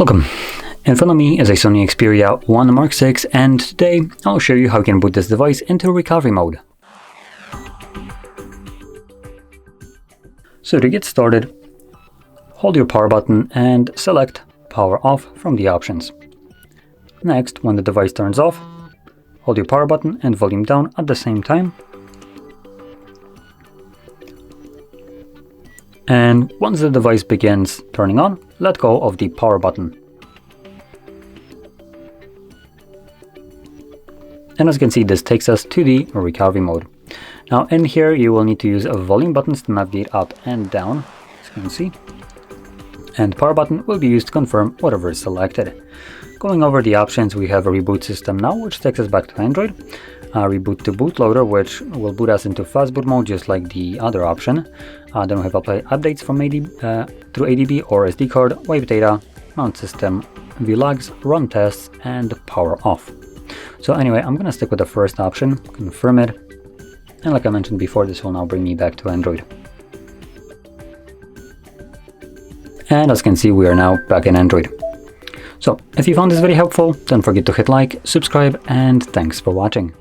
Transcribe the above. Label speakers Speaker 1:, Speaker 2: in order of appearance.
Speaker 1: Welcome. In front of me is a SONY Xperia 1 Mark VI, and today I'll show you how you can boot this device into recovery mode. So to get started, hold your power button and select power off from the options. Next, when the device turns off, hold your power button and volume down at the same time. And once the device begins turning on, let go of the power button. And as you can see, this takes us to the recovery mode. Now in here you will need to use volume buttons to navigate up and down, as you can see. And power button will be used to confirm whatever is selected. Going over the options, we have a reboot system now, which takes us back to Android. Reboot to bootloader, which will boot us into fast boot mode, just like the other option. Then we have apply updates from through ADB or SD card, wave data, mount system, vlogs, run tests, and power off. So anyway, I'm gonna stick with the first option, confirm it. And like I mentioned before, this will now bring me back to Android. And as you can see, we are now back in Android. So if you found this very helpful, don't forget to hit like, subscribe, and thanks for watching.